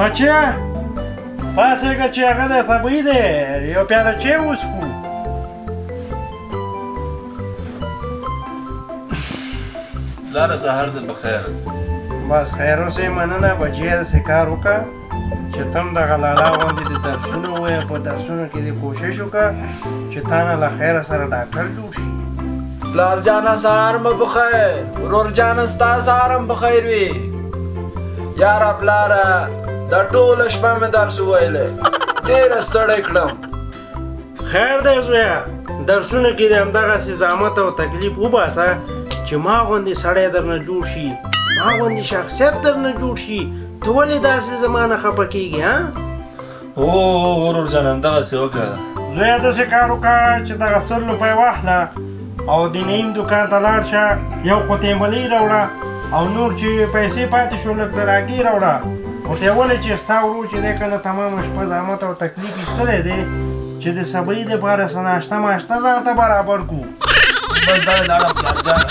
بچه پاسېږه چې هغه دی طبیعي دی یو پیاله چای وڅښو. پلاره سهار دې بخیر. بس خیر اوسې مننه بچی داسې کار وکړه چې ته هم دغه لالا غوندې د درسونه ووایه په درسونو کې دې کوشش وکړه چې تا نه له خیره سره ډاکټر جوړ شي. پلار جانه سهار مو بخیر. ورور جانه ستا سهار هم بخیر وي. یاره پلاره دا ټوله شپه مې درس وویلی ډېره ستړی کړم. خیر دی زویه درسونه کې د همدغسې زحمت او تکلیف وباسه چې ما غوندې سړی درنه جوړ شي ما غوندې شخصیت درنه جوړ شي. ته ولې داسې زما نه خفه کېږې ها؟ ورور جان همدغسې وکړه. زویه داسې کار وکړه چې دغه 100 روپۍ واخله او د نعیم دوکان ته لاړ شه یو قوطۍ ملۍ راوړه او نور چې پیسې پاتې شو لږ د راګي راوړه. ورته یې وویل چې ستا ورور چې دی که نه تمامه شپه زحمت او تکلیف ایستلی دی چې د سبۍ دپاره څه ناشته ماشته ځان ته برابر کړو. بس دا لاړم پلار جان.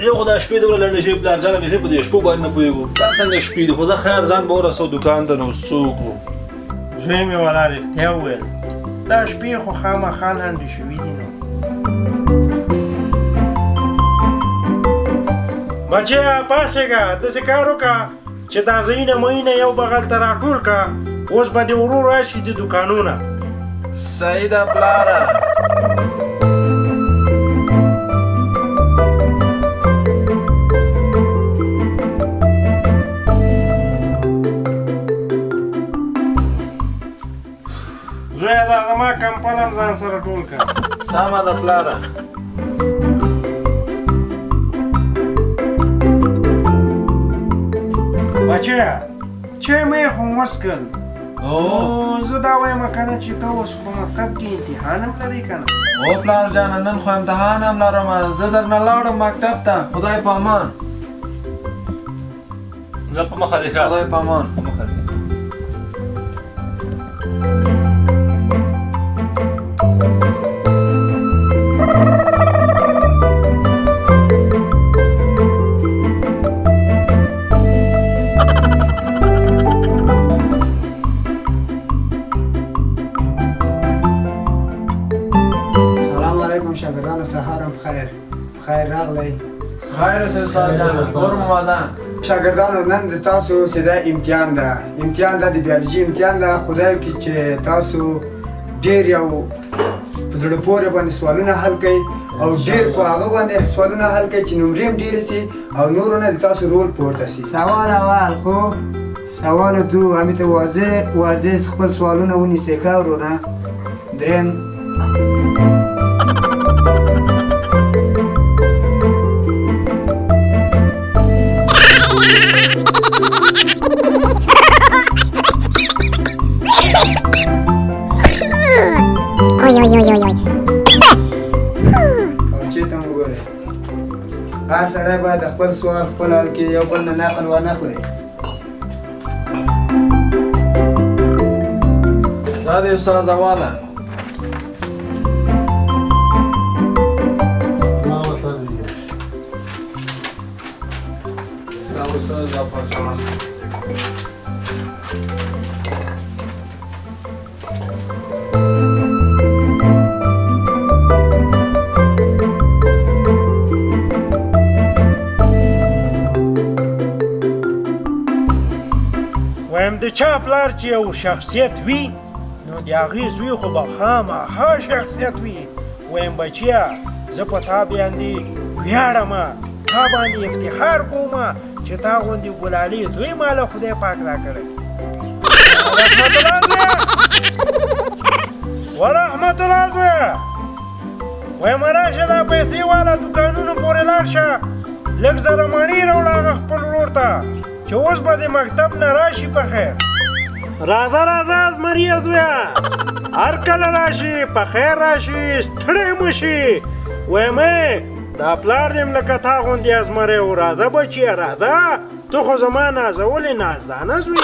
یو خو دا شپې دومره لنډې شوې پلار جانه بیخي په دې شپو باندې نه پوهېږو دا څنګه شپې دي خو زه خیر ځان به ورسو دوکان ته نو څه وکړو. زوی مې والا رښتیا وویل دا شپې خو خامخا لنډې شوي دي. نو بچیه پاسېږه داسې کار وکړه چې دا ځایونه مینه یو بغل ته راټول کړه اوس به دې ورور راشي د دوکانونه. صحیح ده پلاره. زویه د هغه ما کمپل هم ځان سره ټول کړه. سمه ده پلاره. بچیه چای مې خو وڅښل. زه دا وایم که نه چې ته اوس په مکتب کې امتحان هم لرې که نه؟ او پلار جانه نن خو امتحان هم لرم زه درنه لاړم مکتب ته. خدای په امان. زه په مخه دې ښه. خدای په امان. په مخه دې. شاګردانو سهار هم خیر راغلی. خیر اوسې استاد جانه نور مو ودان. شاګردانو نن د تاسو سیده امتحان ده د بیالوجي امتحان ده. خدای وکړي چې تاسو ډېر یو په زړه پورې باندې سوالونه حل کړئ او ډېر په هغه باندې سوالونه حل کړئ چې نمرې هم ډېرې سي او نورو نه د تاسو رول پورته سي. سوال اول خو سوال دو همې ته واضح خپل سوالونه ونیسئ ښه ورونه. درېیم هر سړی باید خپل سوال خپل حل کړي یو بل نه نقل وانخلئ. دا د استاد اواله. دا استاد دا پرسونه. وایم د چا پلار چې یو شخصیت وي نو نو د هغې زوی خو به خامخا شخصیت وي. وایم بچیا زه په تا باندې ویاړم، تا باندې افتخار کوم چې تا غوندې ګلالي دوی ماله خدای پاک راکړی. رحمت الله زویه ورحمت الله زویه وایم راشه دا پیسې واله دوکانونو پورې لاړ شه، لږ زره مڼې راوړه هغه خپل ورور ته چې اوس به د مکتب نه راشي په خیر. راځه راځه زمریه زویه، هر کله راشي په خیر راشي، ستړی مه شي. وایم دا پلار دې م لکه تا غوندې ازمری و. راځه بچیه راځه، ته خو زما نازولې نازدانه زویه.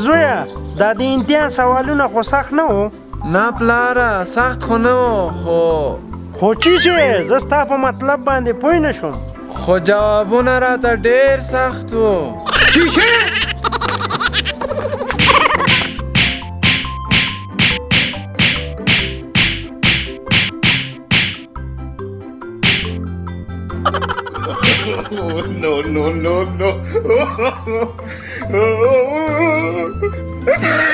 زویه دا د امتحان سوالونه خو سخت نه و؟ نه پلاره سخت خو نه و، خو چی چې زه ستا په مطلب باندې پوه نه شوم. خو جوابونه راته ډېر سخت وو. چی چې no.